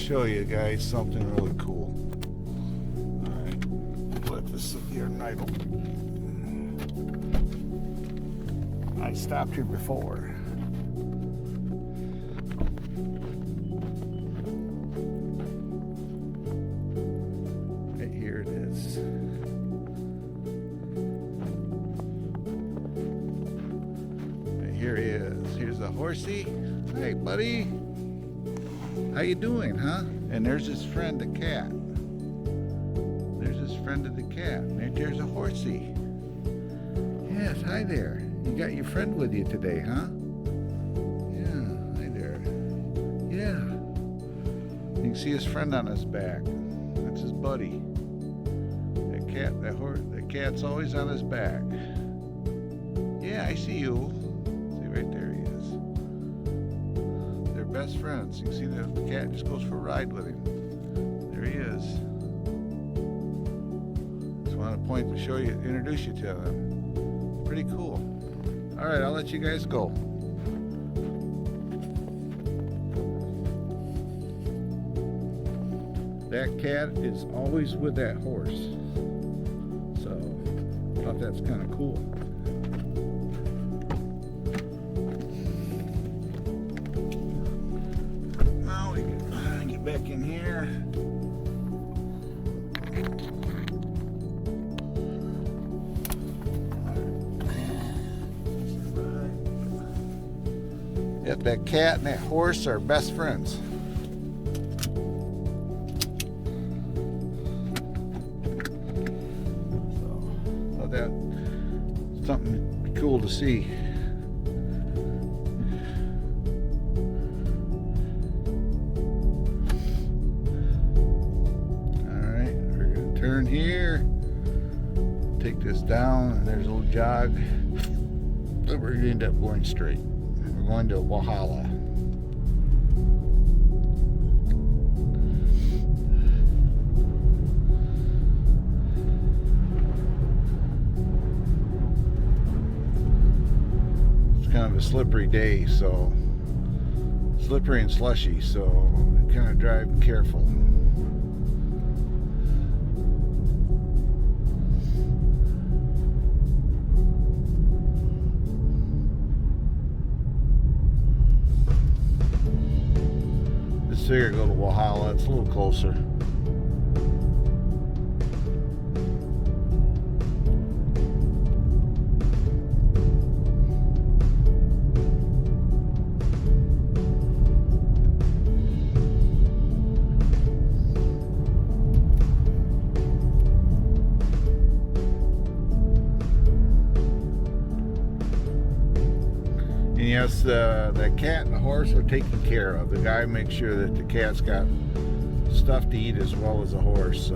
show you guys something really cool. Alright, let this sit here and idle. I stopped here before. Right here it is. Right here he is. Here's a horsey. Hey, buddy. How you doing, huh? And there's his friend, the cat. There's his friend of the cat. Right there's a horsey. Yes, hi there. You got your friend with you today, huh? Yeah, hi there. Yeah. You can see his friend on his back. That's his buddy. That cat's always on his back. Yeah, I see you. See right there he is. They're best friends. You can see the cat just goes for a ride with him. There he is. Just wanted to point to show you, introduce you to them. Pretty cool. All right, I'll let you guys go. That cat is always with that horse. So, I thought that's kind of cool. Now we can get back in here. Yep, that cat and that horse are best friends. So, that's something cool to see. Alright, we're going to turn here, take this down, and there's a little jog, but we're going to end up going straight. We're going to Walhalla. It's kind of a slippery day, so slippery and slushy, so kind of drive careful. Figure go to Walhalla, it's a little closer. And yes, the cat and the horse are taken care of. The guy makes sure that the cat's got stuff to eat as well as the horse, so.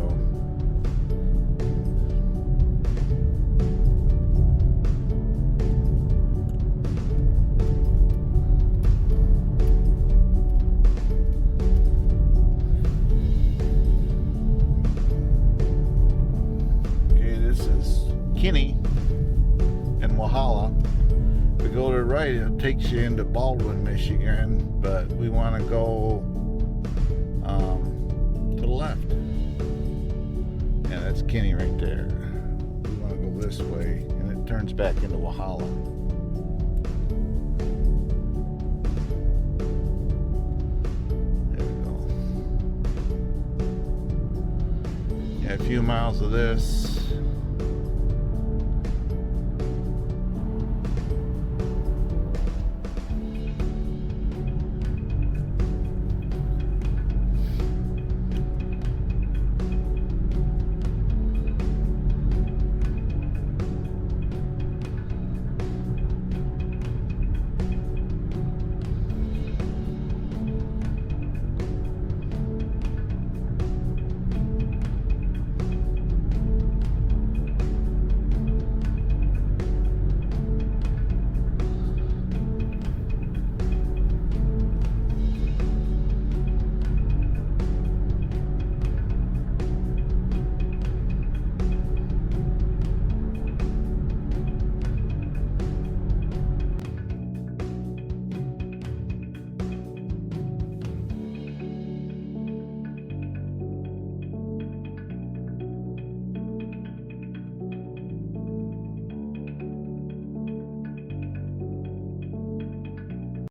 Okay, this is Kinney and Walhalla. If we go to the right, it takes you into Baldwin, Michigan, but we want to go to the left. Yeah, that's Kinney right there. We want to go this way, and it turns back into Walhalla. There we go. Yeah, a few miles of this.